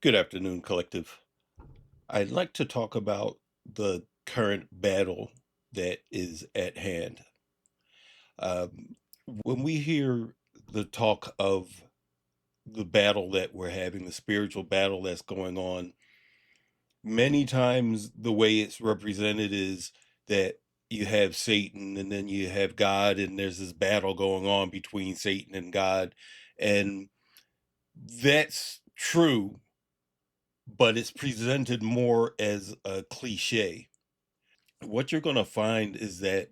Good afternoon, collective. I'd like to talk about the current battle that is at hand. When we hear the talk of the battle that we're having, the spiritual battle that's going on, many times the way it's represented is that you have Satan and then you have God, and there's this battle going on between Satan and God. And that's true, but it's presented more as a cliche. What you're going to find is that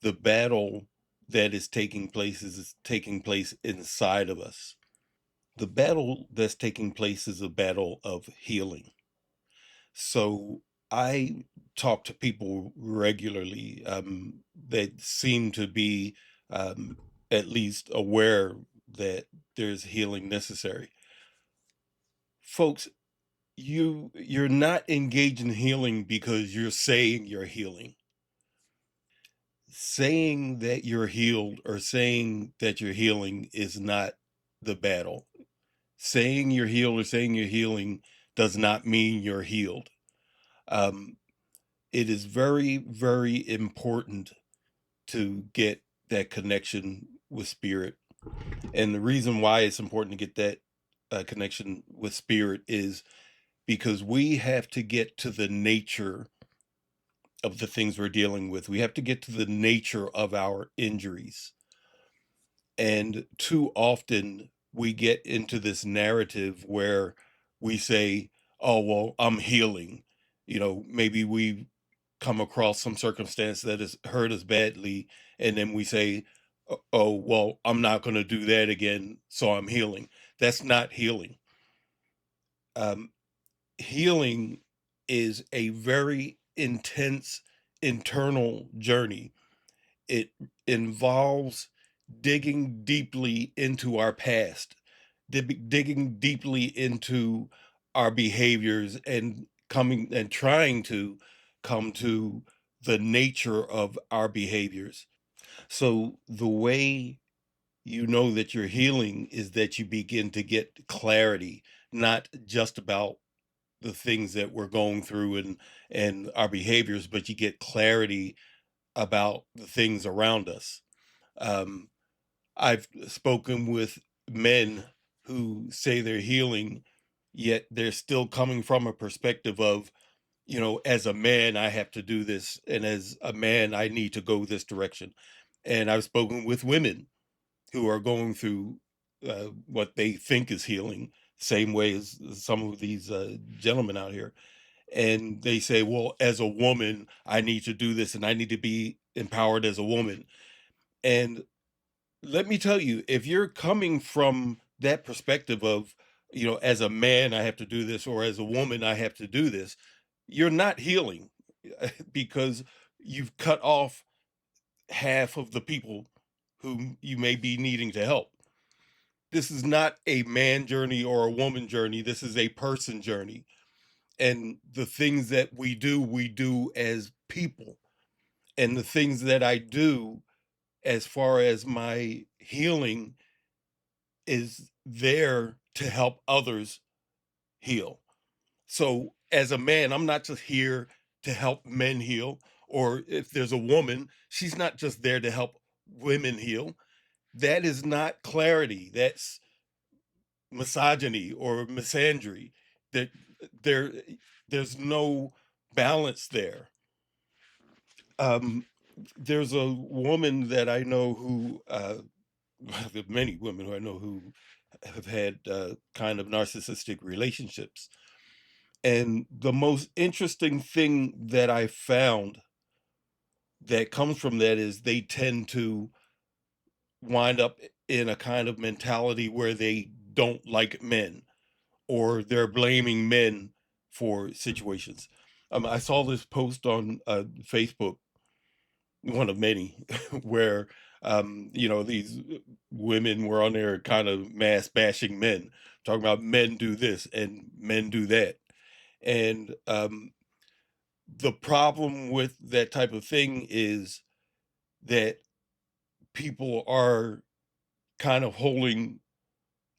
the battle that is taking place is taking place inside of us. The battle that's taking place is a battle of healing. So I talk to people regularly that seem to be um, at least aware that there's healing necessary. Folks, you're not engaged in healing because you're saying you're healing. Saying that you're healed or saying that you're healing is not the battle. Saying you're healed or saying you're healing does not mean you're healed. Um, it is very, very important to get that connection with spirit. And the reason why it's important to get that connection with spirit is because we have to get to the nature of the things we're dealing with. We have to get to the nature of our injuries. And too often we get into this narrative where we say, oh, well, I'm healing. Maybe we come across some circumstance that has hurt us badly. And then we say, oh, well, I'm not going to do that again. So I'm healing. That's not healing. Um, Healing is a very intense internal journey. It involves digging deeply into our past, digging deeply into our behaviors and coming and trying to come to the nature of our behaviors. So the way you know that you're healing is that you begin to get clarity, not just about the things that we're going through and our behaviors, but you get clarity about the things around us. Um, I've spoken with men who say they're healing, yet they're still coming from a perspective of, as a man, I have to do this, and as a man, I need to go this direction. And I've spoken with women who are going through what they think is healing, same way as some of these gentlemen out here. And they say, well, as a woman, I need to do this and I need to be empowered as a woman. And let me tell you, if you're coming from that perspective of, as a man, I have to do this, or as a woman, I have to do this, you're not healing because you've cut off half of the people whom you may be needing to help. This is not a man journey or a woman journey. This is a person journey. And the things that we do as people. And the things that I do as far as my healing is there to help others heal. So as a man, I'm not just here to help men heal, or if there's a woman, she's not just there to help women heal. That is not clarity. That's misogyny or misandry. That there there's no balance there. Um there's a woman that I know who there are many women who I know who have had kind of narcissistic relationships. And the most interesting thing that I found that comes from that is they tend to wind up in a kind of mentality where they don't like men or they're blaming men for situations. I saw this post on Facebook, one of many, where these women were on there kind of mass bashing men, talking about men do this and men do that. And the problem with that type of thing is that people are kind of holding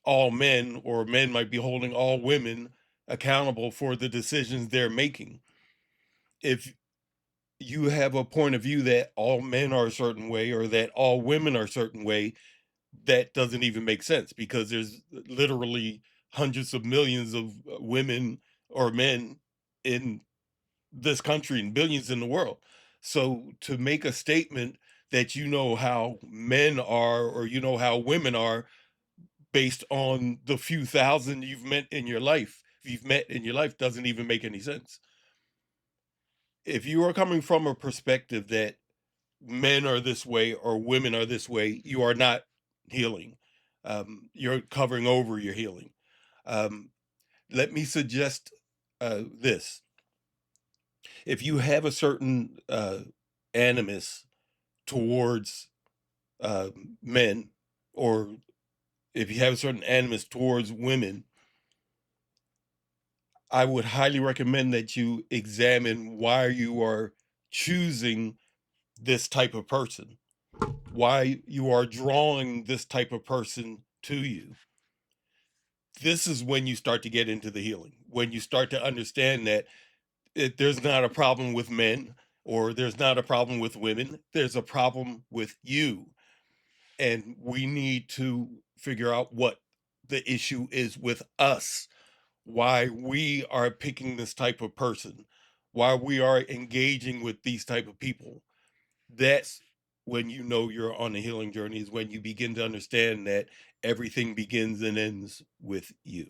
all men, or men might be holding all women accountable for the decisions they're making. If you have a point of view that all men are a certain way or that all women are a certain way, that doesn't even make sense because there's literally hundreds of millions of women or men in this country and billions in the world. So to make a statement that you know how men are or you know how women are based on the few thousand you've met in your life doesn't even make any sense. If you are coming from a perspective that men are this way or women are this way, you are not healing. You're covering over your healing. Um, Let me suggest this. If you have a certain animus towards uh, men, or if you have a certain animus towards women, I would highly recommend that you examine why you are choosing this type of person, why you are drawing this type of person to you. This is when you start to get into the healing, when you start to understand that there's not a problem with men or there's not a problem with women, there's a problem with you. And we need to figure out what the issue is with us, why we are picking this type of person, why we are engaging with these type of people. That's when you know you're on a healing journey, is when you begin to understand that everything begins and ends with you.